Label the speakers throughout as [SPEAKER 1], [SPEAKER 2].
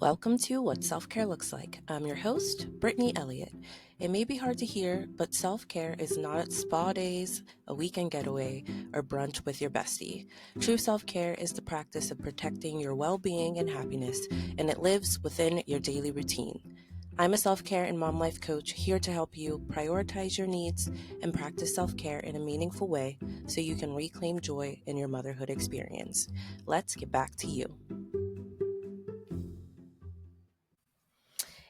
[SPEAKER 1] Welcome to What Self-Care Looks Like. I'm your host, Brittany Elliott. It may be hard to hear, but self-care is not spa days, a weekend getaway, or brunch with your bestie. True self-care is the practice of protecting your well-being and happiness, and it lives within your daily routine. I'm a self-care and mom life coach here to help you prioritize your needs and practice self-care in a meaningful way so you can reclaim joy in your motherhood experience. Let's get back to you.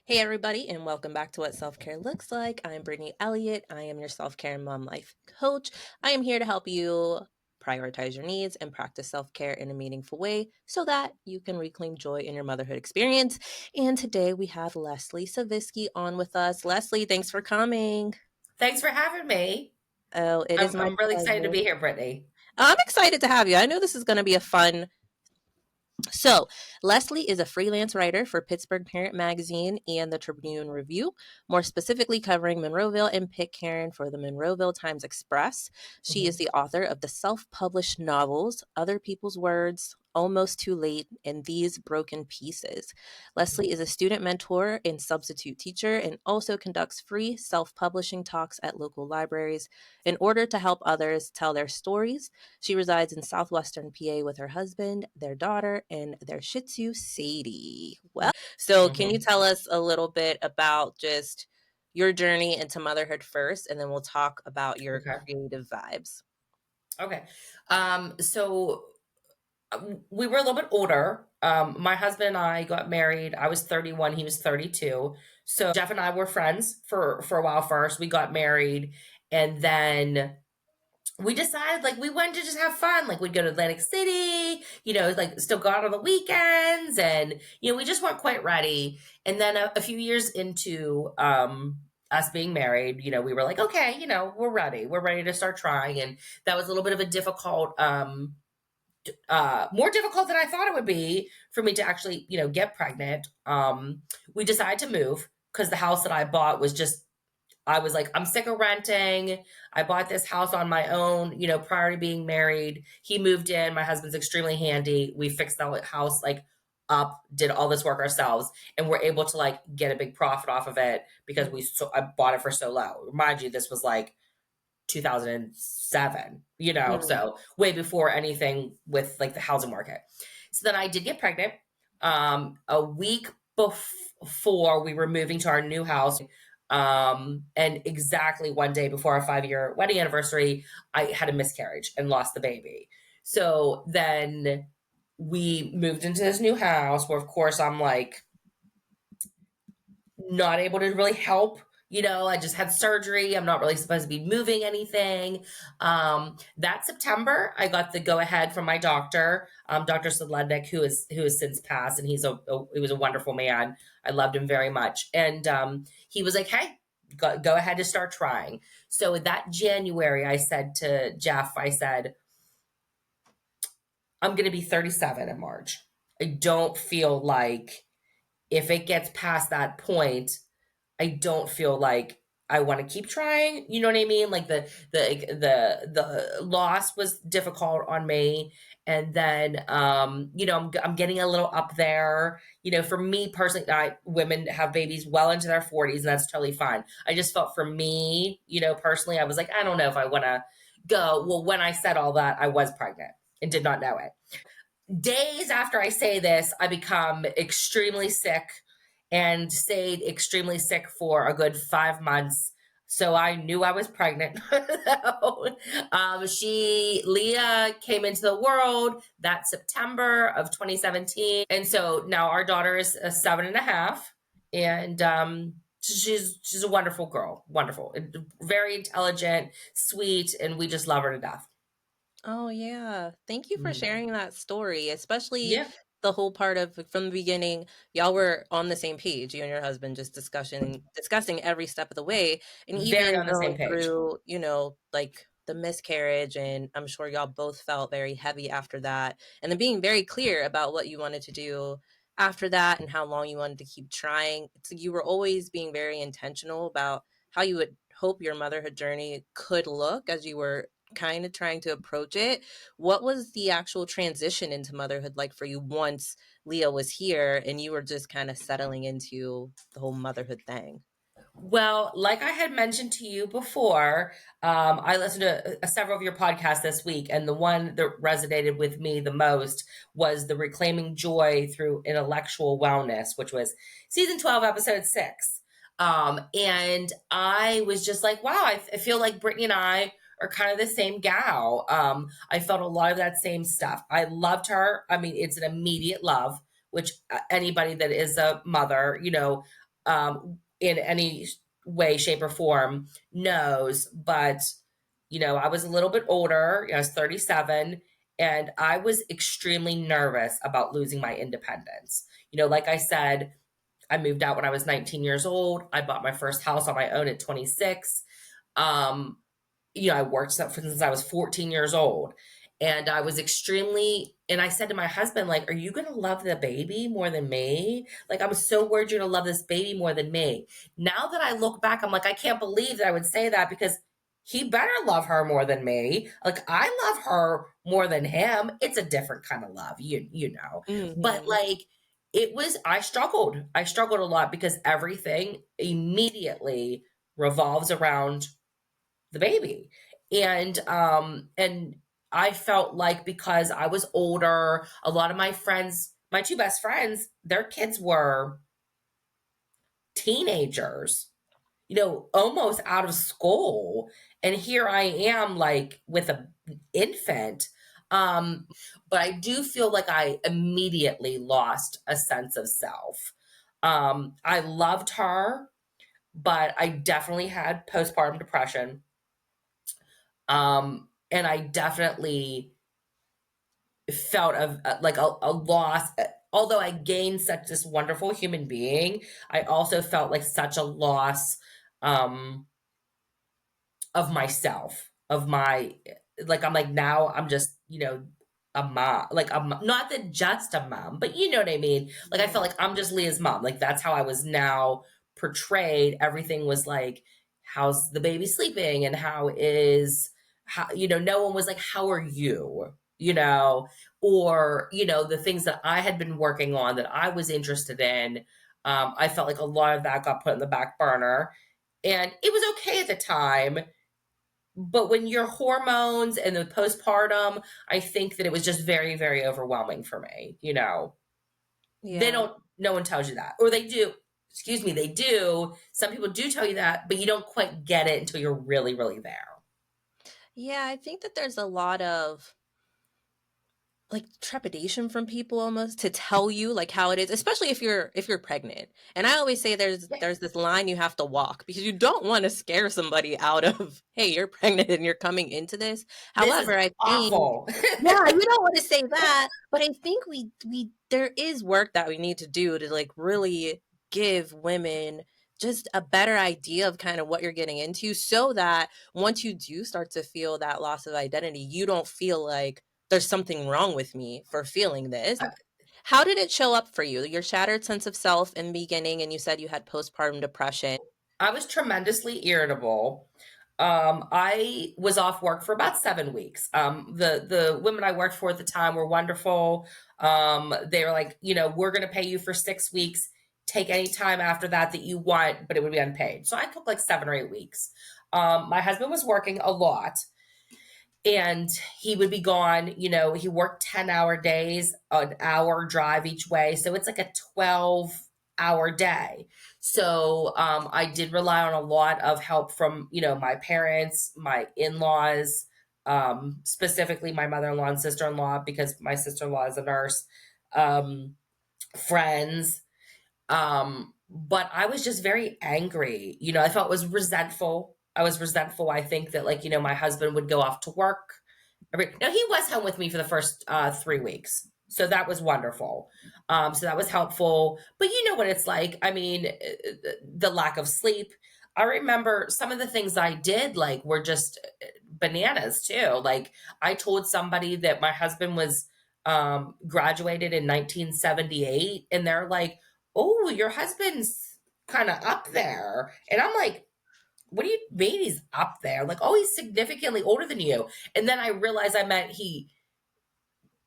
[SPEAKER 1] Hey everybody, and welcome back to What Self-Care Looks Like. I'm Brittany Elliott. I am your self-care and mom life coach. I am here to help you prioritize your needs and practice self-care in a meaningful way so that you can reclaim joy in your motherhood experience. And today we have Leslie Savisky on with us. Leslie, thanks for coming.
[SPEAKER 2] Thanks for having me.
[SPEAKER 1] Oh, it is my
[SPEAKER 2] I'm really excited to
[SPEAKER 1] pleasure.
[SPEAKER 2] be here, Brittany.
[SPEAKER 1] I'm excited to have you. I know this is going to be a fun. So, Leslie is a freelance writer for Pittsburgh Parent magazine and the Tribune Review, more specifically covering Monroeville and Pitcairn for the Monroeville Times Express. She is the author of the self-published novels Other People's Words, Almost Too Late, and These Broken Pieces. Leslie is a student mentor and substitute teacher and also conducts free self-publishing talks at local libraries in order to help others tell their stories. She resides in southwestern PA with her husband, their daughter, and their Shih Tzu, Sadie. So can you tell us a little bit about just your journey into motherhood first, and then we'll talk about your creative vibes.
[SPEAKER 2] Okay. So we were a little bit older. My husband and I got married. I was 31, he was 32. So Jeff and I were friends for a while first. We got married, and then we decided we wanted to just have fun. We'd go to Atlantic City, still go out on the weekends, and we just weren't quite ready. And then a few years into us being married, we were like, okay, we're ready. We're ready to start trying. And that was a little bit of a difficult, more difficult than I thought it would be for me to actually, get pregnant. We decided to move because the house that I bought was just, I was like, I'm sick of renting. I bought this house on my own, prior to being married. He moved in. My husband's extremely handy. We fixed that house up, did all this work ourselves, and we're able to get a big profit off of it because I bought it for so low. Remind you, this was 2007, so way before anything with the housing market. So then I did get pregnant. A week before we were moving to our new house, and exactly one day before our 5-year wedding anniversary, I had a miscarriage and lost the baby. So then we moved into this new house where, of course, I'm not able to really help. I just had surgery. I'm not really supposed to be moving anything. That September, I got the go ahead from my doctor, Dr. Sedlednik, who has since passed, and he was a wonderful man. I loved him very much, and he was like, "Hey, go ahead to start trying." So that January, I said to Jeff, I said, "I'm going to be 37 in March. I don't feel like if it gets past that point, I don't feel like I want to keep trying." You know what I mean? The loss was difficult on me. And then, I'm getting a little up there. For me personally, women have babies well into their 40s, and that's totally fine. I just felt for me, personally, I was like, I don't know if I want to go. Well, when I said all that, I was pregnant and did not know it. Days after I say this, I become extremely sick and stayed extremely sick for a good 5 months. So I knew I was pregnant. Leah came into the world that September of 2017. And so now our daughter is 7.5. And she's a wonderful girl. Wonderful. Very intelligent, sweet, and we just love her to death.
[SPEAKER 1] Oh, yeah. Thank you for sharing that story, especially
[SPEAKER 2] Yeah.
[SPEAKER 1] the whole part of from the beginning. Y'all were on the same page, you and your husband, just discussing every step of the way, and
[SPEAKER 2] Very
[SPEAKER 1] even
[SPEAKER 2] on the same
[SPEAKER 1] going
[SPEAKER 2] page.
[SPEAKER 1] through, the miscarriage, and I'm sure y'all both felt very heavy after that, and then being very clear about what you wanted to do after that and how long you wanted to keep trying. It's like you were always being very intentional about how you would hope your motherhood journey could look as you were kind of trying to approach it. What was the actual transition into motherhood like for you once Leah was here and you were just kind of settling into the whole motherhood thing?
[SPEAKER 2] Well, like I had mentioned to you before, I listened to several of your podcasts this week, and the one that resonated with me the most was the Reclaiming Joy Through Intellectual Wellness, which was season 12, episode 6. And I was just like, wow, I feel like Brittany and I are kind of the same gal. I felt a lot of that same stuff. I loved her. I mean, it's an immediate love, which anybody that is a mother, in any way, shape, or form knows. But, I was a little bit older. I was 37, and I was extremely nervous about losing my independence. Like I said, I moved out when I was 19 years old. I bought my first house on my own at 26. Um, I worked since I was 14 years old. And I was and I said to my husband, like, are you going to love the baby more than me? Like, I'm so worried you're going to love this baby more than me. Now that I look back, I'm like, I can't believe that I would say that, because he better love her more than me. Like, I love her more than him. It's a different kind of love, you know. But
[SPEAKER 1] Hmm.
[SPEAKER 2] like, I struggled. I struggled a lot because everything immediately revolves around the baby. And I felt like, because I was older, a lot of my friends, my two best friends, their kids were teenagers, almost out of school. And here I am, like, with an infant. But I do feel like I immediately lost a sense of self. I loved her, but I definitely had postpartum depression. And I definitely felt like a loss. Although I gained such this wonderful human being, I also felt like such a loss, um, of myself, of my, like, I'm like, now I'm just, a mom. Like, I'm not that just a mom, but you know what I mean? Like, I felt like I'm just Leah's mom. Like, that's how I was now portrayed. Everything was like, how's the baby sleeping? And no one was like, how are you? Or, the things that I had been working on that I was interested in. I felt like a lot of that got put in the back burner. And it was okay at the time, but when your hormones and the postpartum, I think that it was just very, very overwhelming for me. They
[SPEAKER 1] Yeah.
[SPEAKER 2] don't, no one tells you that. Or they do, excuse me, they do. Some people do tell you that, but you don't quite get it until you're really, really there.
[SPEAKER 1] Yeah, I think that there's a lot of like trepidation from people almost to tell you like how it is, especially if you're pregnant. And I always say
[SPEAKER 2] Yeah.
[SPEAKER 1] there's this line you have to walk because you don't want to scare somebody out of, hey, you're pregnant and you're coming into this.
[SPEAKER 2] This is
[SPEAKER 1] However, I think,
[SPEAKER 2] awful.
[SPEAKER 1] yeah, you don't want to say that, but I think we there is work that we need to do to like really give women just a better idea of kind of what you're getting into, so that once you do start to feel that loss of identity, you don't feel like there's something wrong with me for feeling this. How did it show up for you? Your shattered sense of self in the beginning, and you said you had postpartum depression.
[SPEAKER 2] I was tremendously irritable. I was off work for about 7 weeks. The women I worked for at the time were wonderful. They were like, we're going to pay you for 6 weeks. Take any time after that you want, but it would be unpaid. So I took like 7 or 8 weeks. My husband was working a lot, and he would be gone. He worked 10-hour days, an hour drive each way. So it's like a 12-hour day. So I did rely on a lot of help from, my parents, my in-laws, specifically my mother-in-law and sister-in-law, because my sister-in-law is a nurse, um, friends. But I was just very angry. I felt was resentful. I was resentful. I think that, like, my husband would go off to work. Now he was home with me for the first 3 weeks. So that was wonderful. So that was helpful. But you know what it's like. I mean, the lack of sleep. I remember some of the things I did, like, were just bananas too. Like, I told somebody that my husband was graduated in 1978, and they're like, oh, your husband's kind of up there. And I'm like, what do you mean he's up there? Like, oh, he's significantly older than you. And then I realized I meant he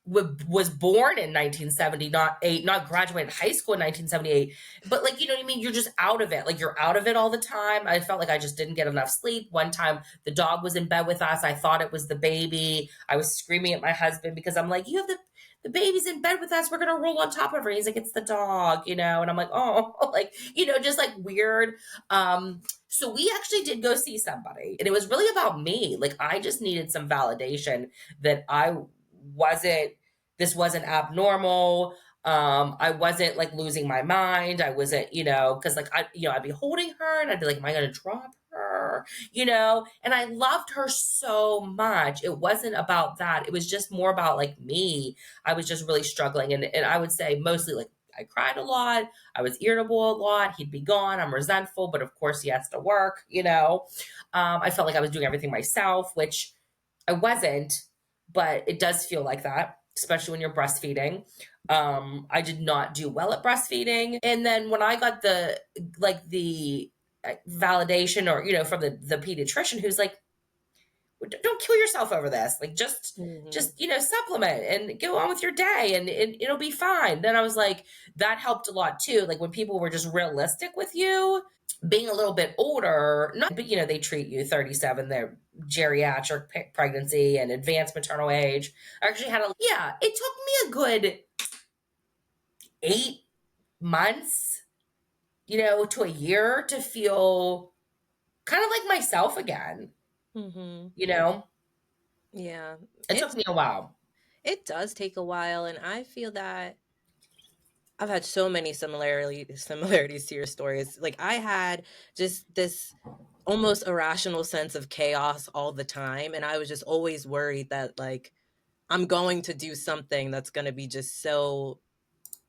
[SPEAKER 2] was born in 1970, not graduated high school in 1978. But like, you know what I mean? You're just out of it. Like, you're out of it all the time. I felt like I just didn't get enough sleep. One time the dog was in bed with us. I thought it was the baby. I was screaming at my husband because I'm like, you have the baby's in bed with us. We're going to roll on top of her. He's like, it's the dog, And I'm like, oh, like, just like weird. So we actually did go see somebody, and it was really about me. Like, I just needed some validation that wasn't this wasn't abnormal. I wasn't like losing my mind. I wasn't, because like I'd be holding her and I'd be like, am I gonna drop her? And I loved her so much. It wasn't about that. It was just more about like me. I was just really struggling. And I would say mostly like I cried a lot. I was irritable a lot. He'd be gone. I'm resentful, but of course he has to work, I felt like I was doing everything myself, which I wasn't, but it does feel like that, especially when you're breastfeeding. I did not do well at breastfeeding. And then when I got the validation or, from the pediatrician who's like, don't kill yourself over this. Like, just, supplement and go on with your day and it'll be fine. Then I was like, that helped a lot too. Like, when people were just realistic with you, being a little bit older, not, but they treat you 37, they're geriatric pregnancy and advanced maternal age. I actually it took me a good 8 months, to a year to feel kind of like myself again.
[SPEAKER 1] Mm-hmm. Yeah.
[SPEAKER 2] It took me a while.
[SPEAKER 1] It does take a while, and I feel that I've had so many similarities to your stories. Like, I had just this almost irrational sense of chaos all the time, and I was just always worried that like I'm going to do something that's going to be just so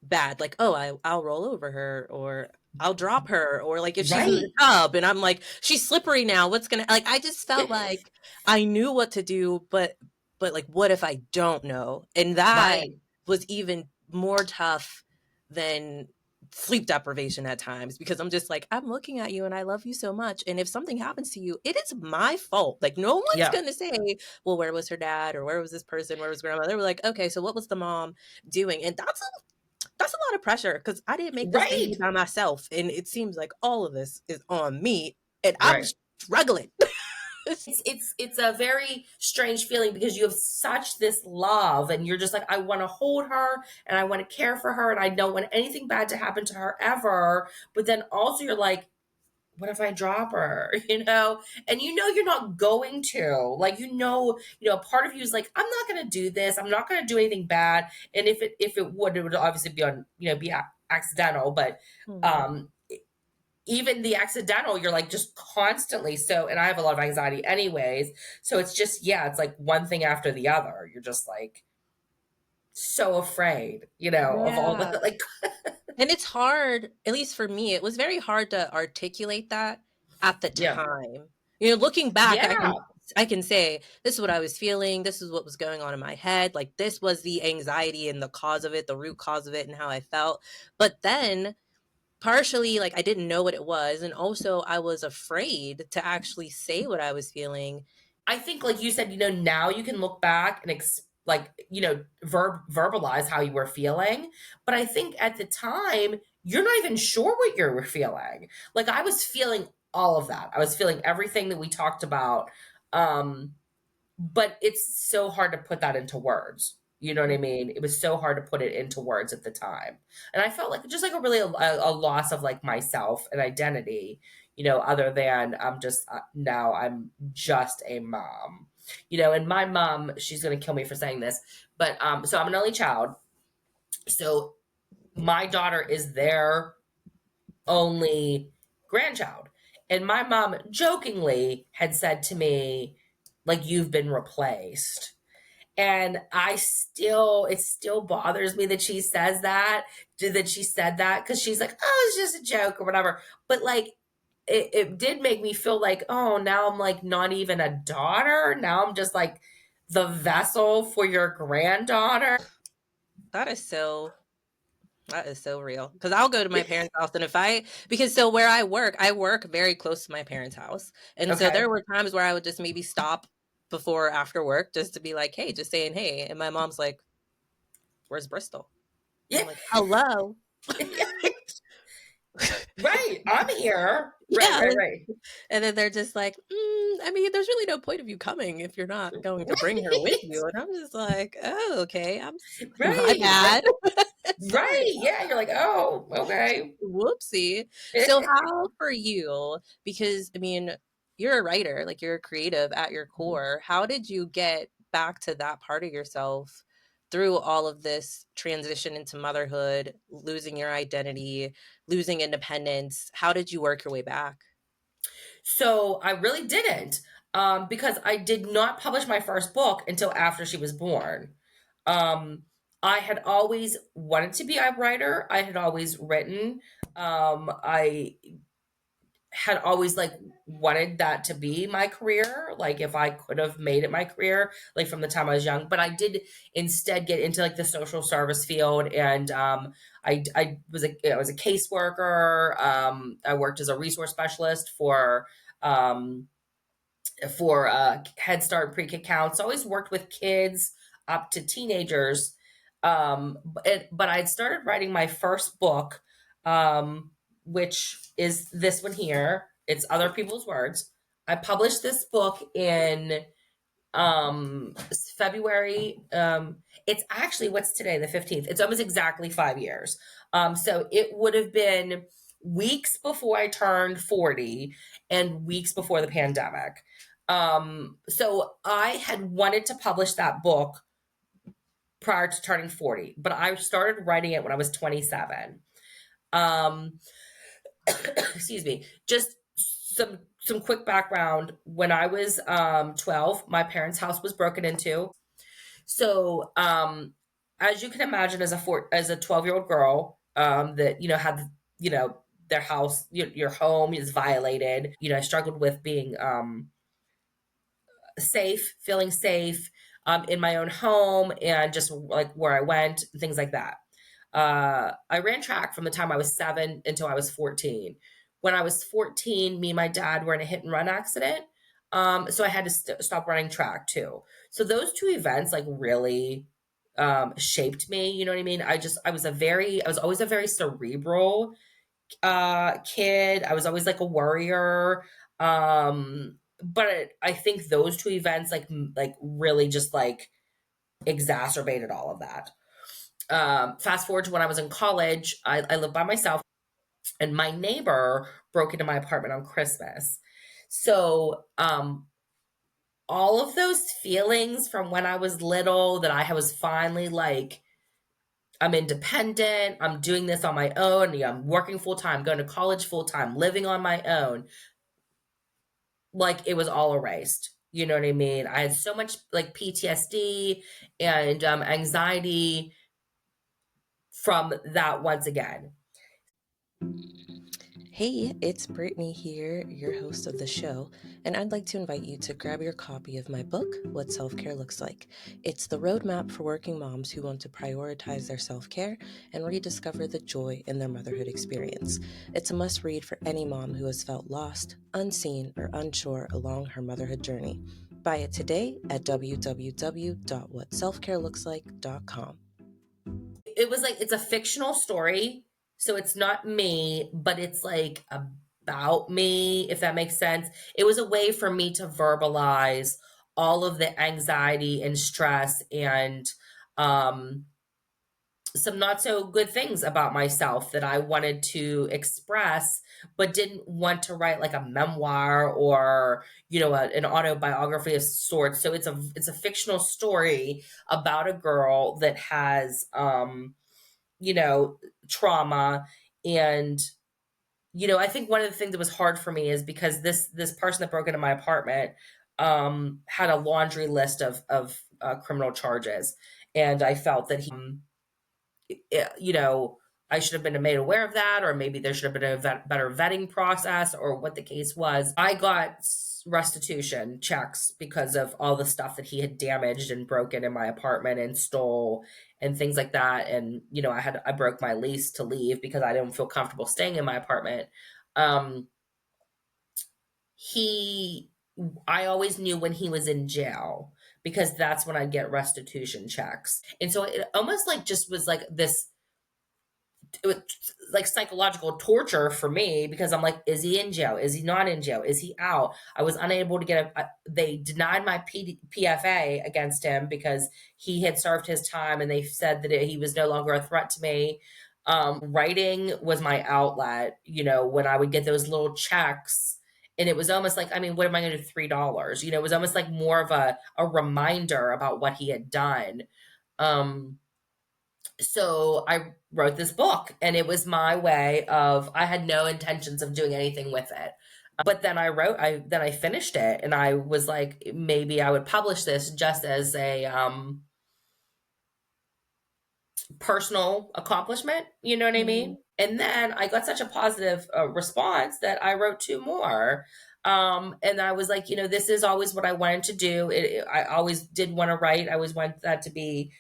[SPEAKER 1] bad. Like, oh, I'll roll over her, or I'll drop her, or like if she's in the tub and I'm like, she's slippery now, what's gonna, like, I just felt like I knew what to do, but like, what if I don't know? And that was even more tough than sleep deprivation at times, because I'm just like, I'm looking at you and I love you so much, and if something happens to you, it is my fault. Like, no one's gonna say, well, where was her dad, or where was this person, where was grandma? They were like, okay, so what was the mom doing? And that's a lot of pressure, because I didn't make this baby by myself, and it seems like all of this is on me, and I'm struggling.
[SPEAKER 2] It's a very strange feeling, because you have such this love, and you're just like, I want to hold her and I want to care for her, and I don't want anything bad to happen to her ever. But then also you're like, what if I drop her? And you're not going to. Like, part of you is like, I'm not going to do this. I'm not going to do anything bad. And if it would obviously be be accidental. But even the accidental, you're like just constantly so. And I have a lot of anxiety, anyways. So it's just it's like one thing after the other. You're just like so afraid, of all the like.
[SPEAKER 1] And it's hard, at least for me, it was very hard to articulate that at the time. Looking back, I can say, this is what I was feeling. This is what was going on in my head. Like, this was the anxiety and the cause of it, the root cause of it, and how I felt. But then partially, like, I didn't know what it was. And also I was afraid to actually say what I was feeling.
[SPEAKER 2] I think, like you said, now you can look back and verbalize how you were feeling. But I think at the time, you're not even sure what you were feeling. Like, I was feeling all of that. I was feeling everything that we talked about. But it's so hard to put that into words. You know what I mean? It was so hard to put it into words at the time. And I felt like just like a loss of like myself and identity, other than now I'm just a mom. And my mom, she's going to kill me for saying this, but so I'm an only child. So my daughter is their only grandchild. And my mom jokingly had said to me, like, you've been replaced. And it still bothers me that she says that she said that, because she's like, oh, it's just a joke or whatever. But like, it did make me feel like, oh, now I'm like not even a daughter. Now I'm just like the vessel for your granddaughter.
[SPEAKER 1] That is so That is so real. Because I'll go to my parents' house, and because so where I work very close to my parents' house. And so
[SPEAKER 2] Okay.
[SPEAKER 1] there were times where I would just maybe stop before or after work just to be like, hey, just saying hey. And my mom's like, where's Bristol? And
[SPEAKER 2] Yeah.
[SPEAKER 1] I'm like, hello.
[SPEAKER 2] Right. I'm here. Right,
[SPEAKER 1] Yeah.
[SPEAKER 2] right, right.
[SPEAKER 1] And then they're just like, I mean, there's really no point of you coming if you're not going to bring her with you. And I'm just like, oh, okay. My
[SPEAKER 2] Right, right,
[SPEAKER 1] bad. Sorry.
[SPEAKER 2] right. Yeah, you're like, "Oh, okay."
[SPEAKER 1] Whoopsie. So how for you, because I mean, you're a writer, like you're a creative at your core. How did you get back to that part of yourself through all of this transition into motherhood, losing your identity, losing independence? How did you work your way back?
[SPEAKER 2] So, I really didn't, because I did not publish my first book until after she was born. Um, I had always wanted to be a writer. I had always written. I had always like wanted that to be my career, like if I could have made it my career, like from the time I was young. But I did instead get into like the social service field, and I was a caseworker. I worked as a resource specialist um, for Head Start pre-K counts. Always worked with kids up to teenagers. But I'd started writing my first book, which is this one here. It's Other People's Words. I published this book in February. It's actually, what's today, the 15th. It's almost exactly 5 years. So it would have been weeks before I turned 40 and weeks before the pandemic. So I had wanted to publish that book prior to turning 40, but I started writing it when I was 27. Um, excuse me. Just some quick background. When I was 12, my parents' house was broken into. So, as you can imagine, as a 12-year-old girl, that had you know their house, your home is violated. I struggled with being safe, feeling safe in my own home, and just like where I went, things like that. I ran track from the time I was 7 until I was 14. When I was 14, me and my dad were in a hit and run accident. So I had to stop running track too. So those two events like really shaped me. You know what I mean? I was always a very cerebral kid. I was always like a worrier. But I think those two events like really just like exacerbated all of that. Fast forward to when I was in college, I lived by myself, and my neighbor broke into my apartment on Christmas. So, all of those feelings from when I was little that I was finally like, I'm independent, I'm doing this on my own, I'm working full time, going to college full time, living on my own, like it was all erased. You know what I mean? I had so much like PTSD and anxiety from that once again.
[SPEAKER 1] Hey, it's Brittany here, your host of the show, and I'd like to invite you to grab your copy of my book, What Self Care Looks Like. It's the roadmap for working moms who want to prioritize their self care and rediscover the joy in their motherhood experience. It's a must read for any mom who has felt lost, unseen, or unsure along her motherhood journey. Buy it today at www.whatselfcarelooks.com.
[SPEAKER 2] It was like it's a fictional story, so it's not me, but it's like about me, if that makes sense. It was a way for me to verbalize all of the anxiety and stress and um some not so good things about myself that I wanted to express, but didn't want to write like a memoir or an autobiography of sorts. So it's a fictional story about a girl that has you know trauma. And I think one of the things that was hard for me is because this person that broke into my apartment had a laundry list of criminal charges, and I felt that I should have been made aware of that, or maybe there should have been a better vetting process, or what the case was. I got restitution checks because of all the stuff that he had damaged and broken in my apartment and stole and things like that. And, I broke my lease to leave because I didn't feel comfortable staying in my apartment. Um, he, I always knew when he was in jail because that's when I'd get restitution checks. And so it almost like just was like this, it was like psychological torture for me because I'm like, is he in jail? Is he not in jail? Is he out? I was unable to get they denied my PFA against him because he had served his time and they said that he was no longer a threat to me. Writing was my outlet, when I would get those little checks. And it was almost like, I mean, what am I going to do? $3? It was almost like more of a reminder about what he had done. So I wrote this book and it was my way of, I had no intentions of doing anything with it. But then I finished it and I was like, maybe I would publish this just as a personal accomplishment. You know what I
[SPEAKER 1] Mm-hmm.
[SPEAKER 2] mean? And then I got such a positive response that I wrote two more. And I was like, this is always what I wanted to do. I always did want to write. I always want that to be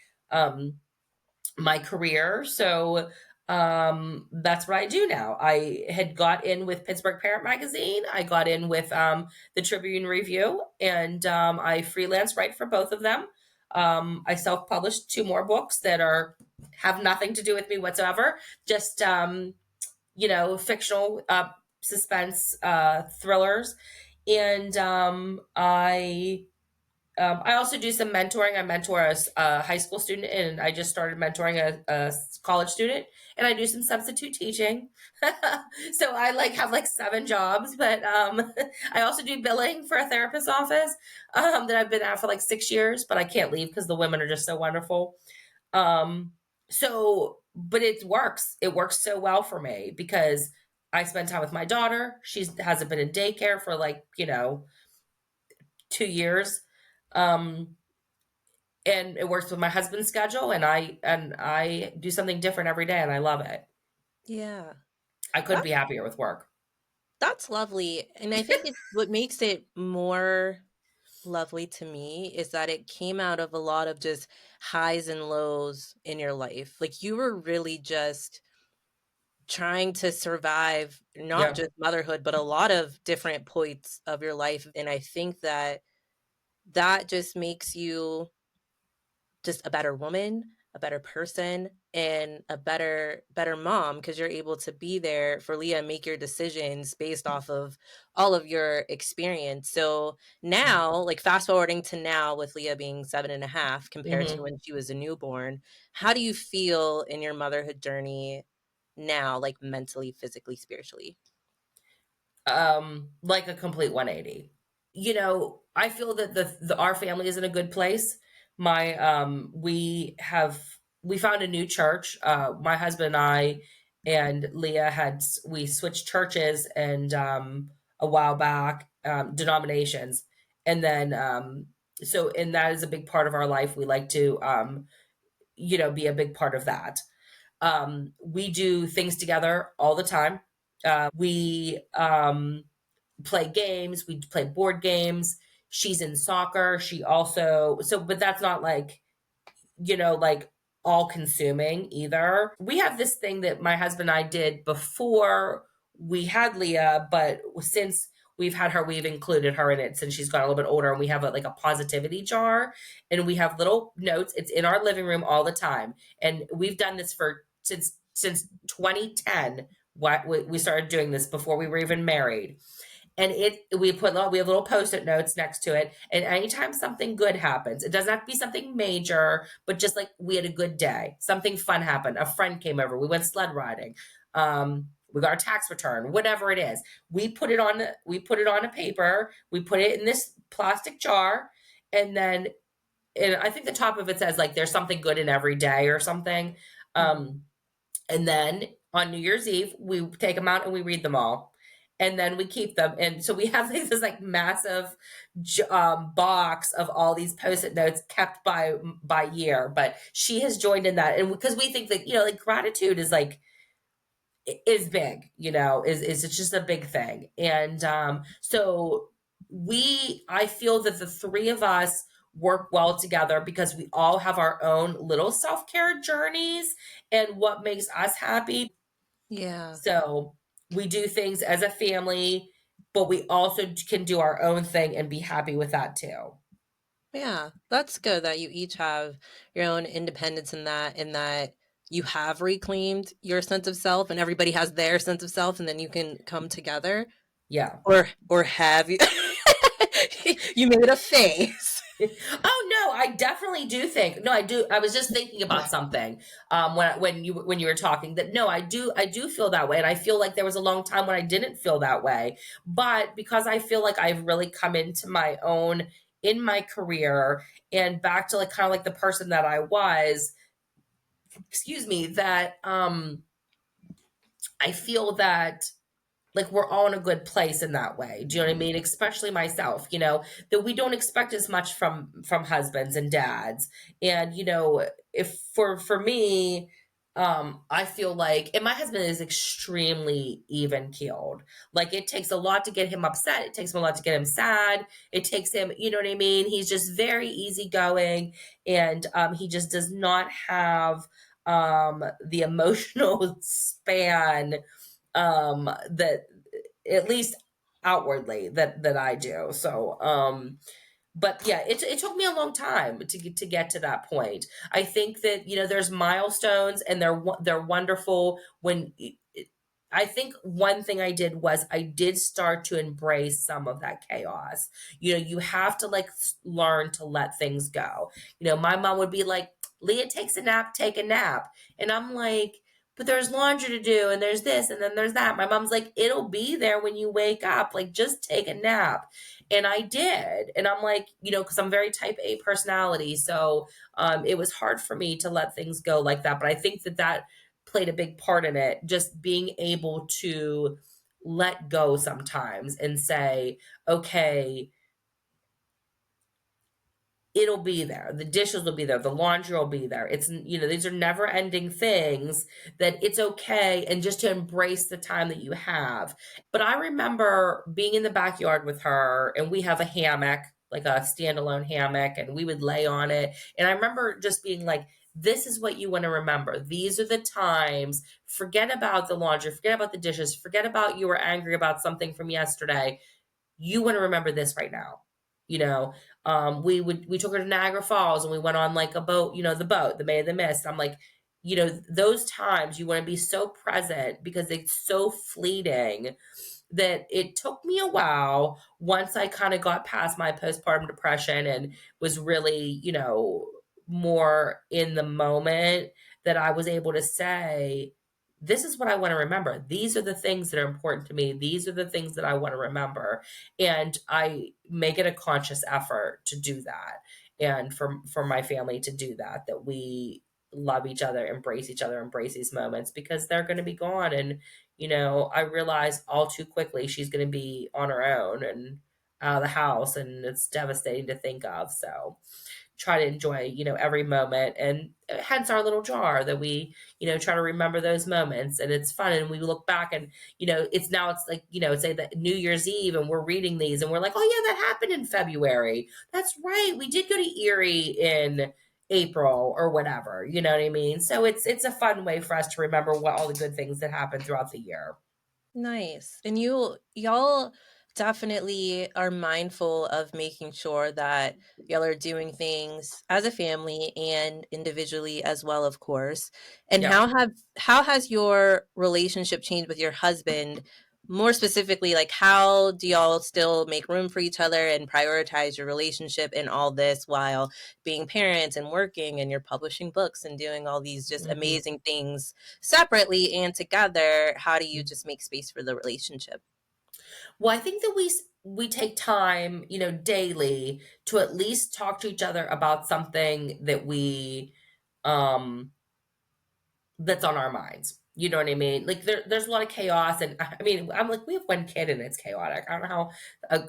[SPEAKER 2] my career. So that's what I do now. I had got in with Pittsburgh Parent magazine. I got in with the Tribune Review, and I freelance write for both of them. I self-published two more books that have nothing to do with me whatsoever. Just fictional suspense thrillers, and I also do some mentoring. I mentor a high school student, and I just started mentoring a college student, and I do some substitute teaching. So I have seven jobs, but I also do billing for a therapist's office that I've been at for 6 years, but I can't leave because the women are just so wonderful. But it works. It works so well for me because I spend time with my daughter. She hasn't been in daycare for 2 years. Um, and it works with my husband's schedule and I do something different every day and I love it.
[SPEAKER 1] Yeah.
[SPEAKER 2] I couldn't
[SPEAKER 1] That
[SPEAKER 2] be happier with work.
[SPEAKER 1] that's lovely. And I think what makes it more lovely to me is that it came out of a lot of just highs and lows in your life. Like you were really just trying to survive not
[SPEAKER 2] Yeah.
[SPEAKER 1] just motherhood, but a lot of different points of your life. And I think that that just makes you just a better woman, a better person, and a better mom because you're able to be there for Leah and make your decisions based off of all of your experience. So now, like fast forwarding to now with Leah being 7.5 compared to
[SPEAKER 2] Hmm.
[SPEAKER 1] when she was a newborn, how do you feel in your motherhood journey now, like mentally, physically, spiritually?
[SPEAKER 2] Like a complete 180. I feel that our family is in a good place. My we found a new church. My husband and I and Leah we switched churches and a while back, denominations. And then and that is a big part of our life. We like to be a big part of that. We do things together all the time. We play games. We play board games. She's in soccer. She also, but that's not all consuming either. We have this thing that my husband and I did before we had Leah, but since we've had her, we've included her in it since she's got a little bit older, and we have a positivity jar, and we have little notes. It's in our living room all the time, and we've done this since 2010. We started doing this before we were even married, and we have little post-it notes next to it, and anytime something good happens, it doesn't have to be something major, but just like we had a good day, something fun happened, a friend came over, we went sled riding, we got our tax return, whatever it is, we put it on a paper, we put it in this plastic jar, and then and I think the top of it says there's something good in every day or something.
[SPEAKER 1] Mhm.
[SPEAKER 2] And then on New Year's Eve, we take them out and we read them all. And then we keep them. And so we have this massive box of all these post-it notes kept by year. But she has joined in that. And because we think that, gratitude is big, is it's just a big thing. And so I feel that the three of us work well together because we all have our own little self-care journeys and what makes us happy.
[SPEAKER 1] Yeah.
[SPEAKER 2] So we do things as a family, but we also can do our own thing and be happy with that too.
[SPEAKER 1] Yeah, that's good that you each have your own independence in that you have reclaimed your sense of self and everybody has their sense of self and then you can come together
[SPEAKER 2] Yeah.
[SPEAKER 1] or have you you made a face.
[SPEAKER 2] Oh no, I definitely do think. No, I do. I was just thinking about something when you were talking that no, I do feel that way, and I feel like there was a long time when I didn't feel that way. But because I feel like I've really come into my own in my career and back to like kind of like the person that I was, excuse me, that I feel that like we're all in a good place in that way. Do you know what I mean? Especially myself, that we don't expect as much from husbands and dads. And if for me, I feel like, and my husband is extremely even keeled. Like it takes a lot to get him upset. It takes him a lot to get him sad. It takes him, you know what I mean? He's just very easygoing, and he just does not have the emotional span that at least outwardly that I do. So but yeah, it took me a long time to get to that point. I think that there's milestones and they're wonderful when I think one thing I did was I did start to embrace some of that chaos. You have to like learn to let things go. My mom would be like, Leah takes a nap, take a nap. And I'm like, but there's laundry to do and there's this and then there's that. My mom's like, it'll be there when you wake up. Like, just take a nap. And I did. And I'm like, because I'm very type A personality. So it was hard for me to let things go like that. But I think that played a big part in it. Just being able to let go sometimes and say, okay, it'll be there. The dishes will be there. The laundry will be there. These are never ending things, that it's okay. And just to embrace the time that you have. But I remember being in the backyard with her, and we have a hammock, like a standalone hammock, and we would lay on it. And I remember just being like, this is what you want to remember. These are the times. Forget about the laundry, forget about the dishes, forget about you were angry about something from yesterday. You want to remember this right now. You know, we took her to Niagara Falls and we went on like a boat, the boat, the May of the Mist. I'm like, those times you want to be so present because it's so fleeting, that it took me a while once I kind of got past my postpartum depression and was really, more in the moment, that I was able to say, this is what I want to remember. These are the things that are important to me. These are the things that I want to remember. And I make it a conscious effort to do that. And for my family to do that we love each other, embrace these moments, because they're going to be gone. And, I realize all too quickly she's going to be on her own and out of the house. And it's devastating to think of. So try to enjoy, every moment, and hence our little jar that we, try to remember those moments. And it's fun. And we look back and, it's like, say that New Year's Eve and we're reading these and we're like, oh yeah, that happened in February. That's right. We did go to Erie in April or whatever, you know what I mean? So it's a fun way for us to remember what all the good things that happened throughout the year.
[SPEAKER 1] Nice. And y'all definitely are mindful of making sure that y'all are doing things as a family and individually as well, of course. And
[SPEAKER 2] Yeah.
[SPEAKER 1] how has your relationship changed with your husband? More specifically, like how do y'all still make room for each other and prioritize your relationship in all this while being parents and working, and you're publishing books and doing all these just
[SPEAKER 2] Mhm.
[SPEAKER 1] amazing things separately and together? How do you just make space for the relationship?
[SPEAKER 2] Well, I think that we take time, daily, to at least talk to each other about something um that's on our minds. You know what I mean? Like there's a lot of chaos, and I mean, I'm like, we have one kid and it's chaotic. I don't know how.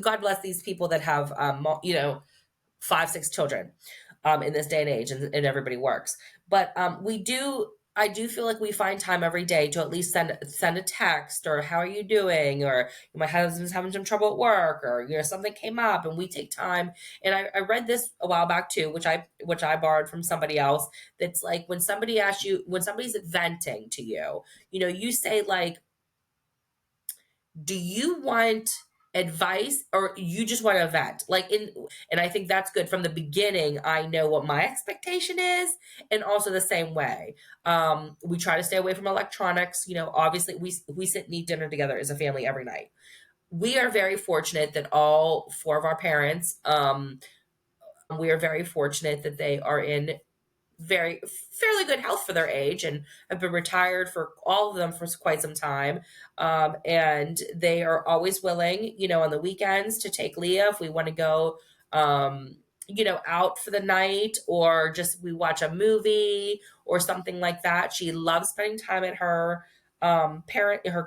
[SPEAKER 2] God bless these people that have, 5, 6 children, in this day and age, and everybody works. But we do. I do feel like we find time every day to at least send a text, or how are you doing, or my husband's having some trouble at work, or something came up, and we take time. And I read this a while back too, which I borrowed from somebody else. That's like, when somebody's venting to you, you say like, do you want advice, or you just want to vent? And I think that's good. From the beginning, I know what my expectation is, and also the same way. We try to stay away from electronics. Obviously, we sit and eat dinner together as a family every night. We are very fortunate that all four of our parents, we are very fortunate that they are in very fairly good health for their age, and have been retired for all of them for quite some time. And they are always willing, on the weekends, to take Leah if we want to go, out for the night, or just we watch a movie or something like that. She loves spending time at her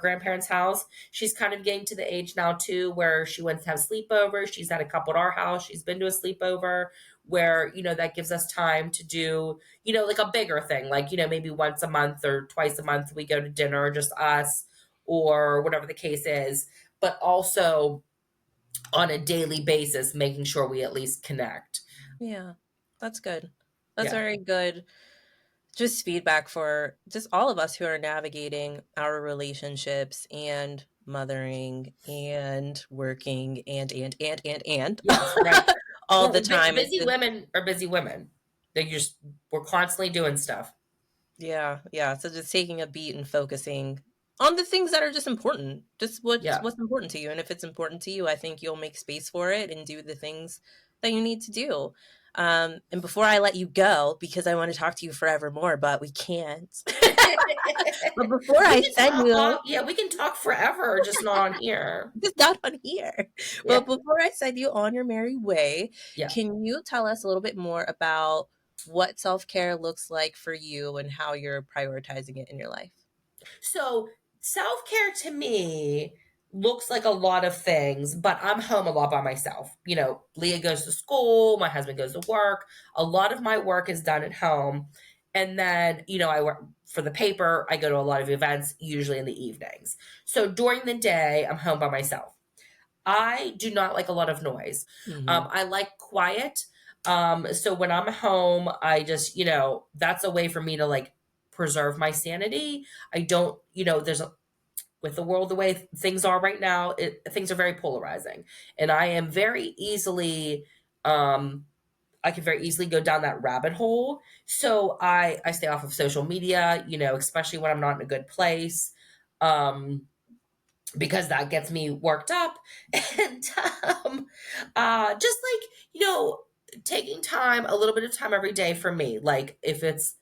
[SPEAKER 2] grandparents' house. She's kind of getting to the age now too where she wants to have sleepovers. She's had a couple at our house. She's been to a sleepover where that gives us time to do like a bigger thing, like maybe once a month or twice a month we go to dinner, just us, or whatever the case is. But also on a daily basis, making sure we at least connect.
[SPEAKER 1] Yeah, that's good. That's
[SPEAKER 2] Yeah.
[SPEAKER 1] very good. Just feedback for just all of us who are navigating our relationships and mothering and working and
[SPEAKER 2] Yes, right.
[SPEAKER 1] all the
[SPEAKER 2] Well,
[SPEAKER 1] time. It's
[SPEAKER 2] busy
[SPEAKER 1] just,
[SPEAKER 2] women are busy women. We're constantly doing stuff.
[SPEAKER 1] yeah, yeah. So just taking a beat and focusing on the things that are just important, just
[SPEAKER 2] Yeah.
[SPEAKER 1] what's important to you. And if it's important to you, I think you'll make space for it and do the things that you need to do. And before I let you go, because I want to talk to you forever more, but we can't. But before
[SPEAKER 2] We
[SPEAKER 1] I
[SPEAKER 2] can
[SPEAKER 1] send
[SPEAKER 2] talk
[SPEAKER 1] you,
[SPEAKER 2] yeah, we can talk forever, just not on here.
[SPEAKER 1] just not on here.
[SPEAKER 2] Yeah.
[SPEAKER 1] But before I send you on your merry way,
[SPEAKER 2] Yeah.
[SPEAKER 1] can you tell us a little bit more about what self care looks like for you and how you're prioritizing it in your life?
[SPEAKER 2] So self care to me looks like a lot of things, but I'm home a lot by myself. Leah goes to school, my husband goes to work. A lot of my work is done at home. And then, I work for the paper. I go to a lot of events, usually in the evenings. So during the day, I'm home by myself. I do not like a lot of noise.
[SPEAKER 1] Hmm.
[SPEAKER 2] I like quiet. So when I'm home, I just, that's a way for me to like preserve my sanity. I don't, with the world the way things are right now, things are very polarizing. And I am very easily, I can very easily go down that rabbit hole. So I stay off of social media, especially when I'm not in a good place. Because that gets me worked up. And just like, taking time, a little bit of time every day for me, like if it's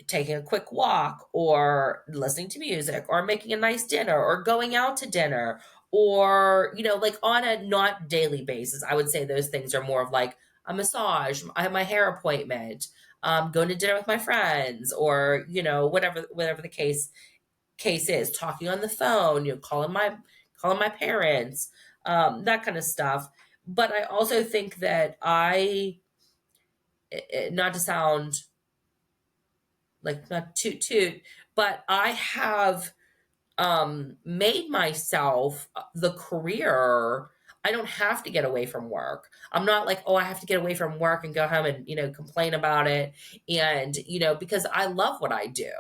[SPEAKER 2] taking a quick walk, or listening to music, or making a nice dinner, or going out to dinner, or like on a not daily basis. I would say those things are more of like a massage, I have my hair appointment, going to dinner with my friends, or whatever the case is, talking on the phone, calling my parents, that kind of stuff. But I also think that not to sound like, not toot, but I have made myself the career. I don't have to get away from work. I'm not like, oh, I have to get away from work and go home and complain about it. And because I love what I do.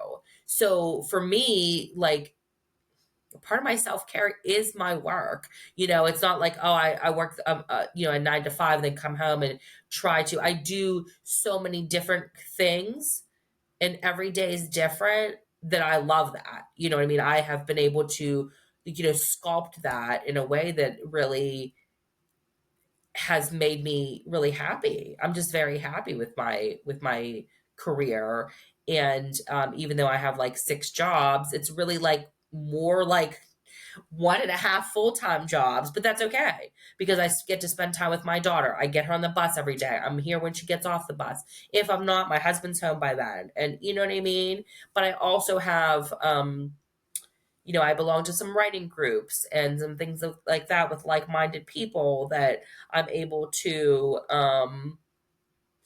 [SPEAKER 2] So for me, like, part of my self-care is my work. It's not like, oh, I work a 9 to 5 and then come home and try to. I do so many different things, and every day is different, that I love that. You know what I mean? I have been able to sculpt that in a way that really has made me really happy. I'm just very happy with my career. And even though I have like 6 jobs, it's really like more like 1.5 full-time jobs, but that's okay because I get to spend time with my daughter. I get her on the bus every day. I'm here when she gets off the bus. If I'm not, my husband's home by then. And you know what I mean? But I also have, I belong to some writing groups and some things like that with like-minded people that I'm able to,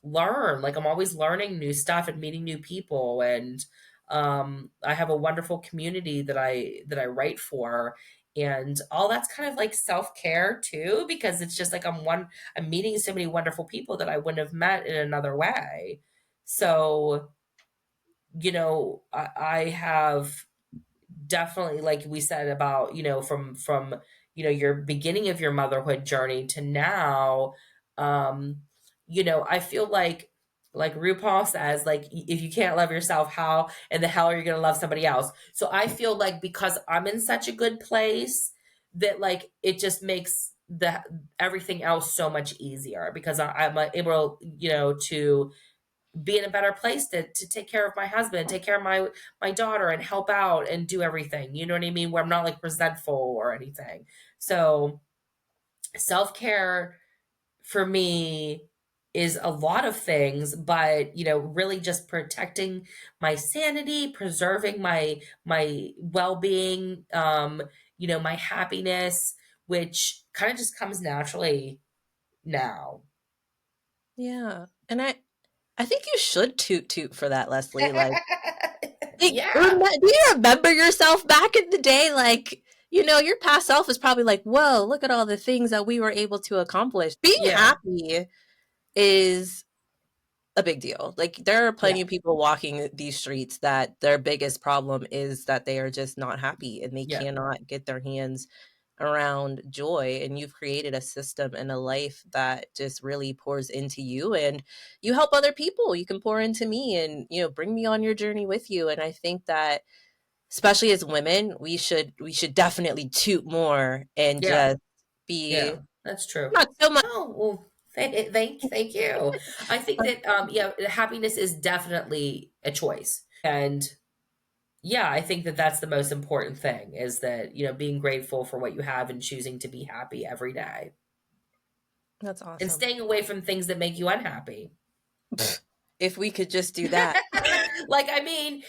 [SPEAKER 2] learn. Like I'm always learning new stuff and meeting new people. And I have a wonderful community that I write for. And all that's kind of like self-care too, because it's just like I'm meeting so many wonderful people that I wouldn't have met in another way. So, I have definitely, like we said about, from your beginning of your motherhood journey to now, um I feel like RuPaul says, like, if you can't love yourself, how in the hell are you going to love somebody else? So I feel like because I'm in such a good place, that like it just makes the everything else so much easier, because I'm able, to be in a better place to take care of my husband, take care of my daughter, and help out and do everything. You know what I mean? Where I'm not like resentful or anything. So self-care for me is a lot of things, but really just protecting my sanity, preserving my well-being, my happiness, which kind of just comes naturally now.
[SPEAKER 1] Yeah. And I think you should toot for that, Leslie. Like,
[SPEAKER 2] Yeah,
[SPEAKER 1] do you remember yourself back in the day? Like, your past self is probably like, whoa, look at all the things that we were able to accomplish. Being
[SPEAKER 2] yeah,
[SPEAKER 1] happy is a big deal. Like, there are
[SPEAKER 2] yeah,
[SPEAKER 1] plenty of people walking these streets that their biggest problem is that they are just not happy and they
[SPEAKER 2] yeah.
[SPEAKER 1] cannot get their hands around joy. And you've created a system and a life that just really pours into you, and you help other people. You can pour into me and, bring me on your journey with you. And I think that, especially as women, we should definitely toot more and
[SPEAKER 2] Yeah,
[SPEAKER 1] just be
[SPEAKER 2] yeah, that's true.
[SPEAKER 1] not so much.
[SPEAKER 2] Oh, well, thank you. I think that, yeah, happiness is definitely a choice. And yeah, I think that that's the most important thing, is that, being grateful for what you have and choosing to be happy every day
[SPEAKER 1] That's
[SPEAKER 2] and
[SPEAKER 1] awesome.
[SPEAKER 2] staying away from things that make you unhappy.
[SPEAKER 1] If we could just do that.
[SPEAKER 2] Like, I mean,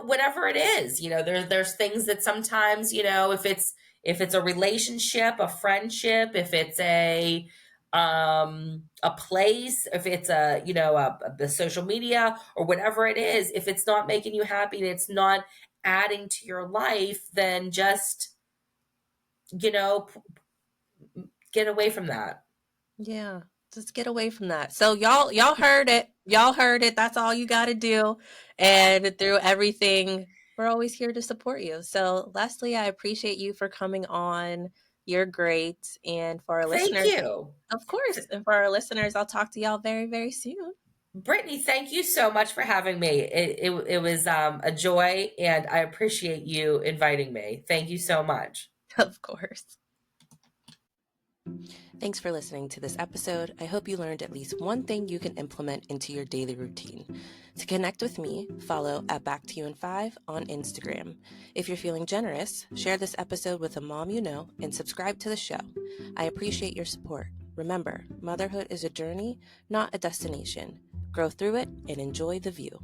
[SPEAKER 2] whatever it is, there's things that sometimes, if it's a relationship, a friendship, if it's a place, if it's the social media or whatever it is, if it's not making you happy and it's not adding to your life, then just, you know, get away from that.
[SPEAKER 1] Yeah, just get away from that. So y'all heard it. Y'all heard it. That's all you got to do. And through everything, we're always here to support you. So Leslie, I appreciate you for coming on. You're great. And for our
[SPEAKER 2] Thank
[SPEAKER 1] listeners,
[SPEAKER 2] you.
[SPEAKER 1] of course, and for our listeners, I'll talk to y'all very, very soon.
[SPEAKER 2] Brittany, thank you so much for having me. It was a joy, and I appreciate you inviting me. Thank you so much.
[SPEAKER 1] Of course. Thanks for listening to this episode. I hope you learned at least one thing you can implement into your daily routine. To connect with me, follow at Back to You in 5 on Instagram. If you're feeling generous, share this episode with a mom you know and subscribe to the show. I appreciate your support. Remember, motherhood is a journey, not a destination. Grow through it and enjoy the view.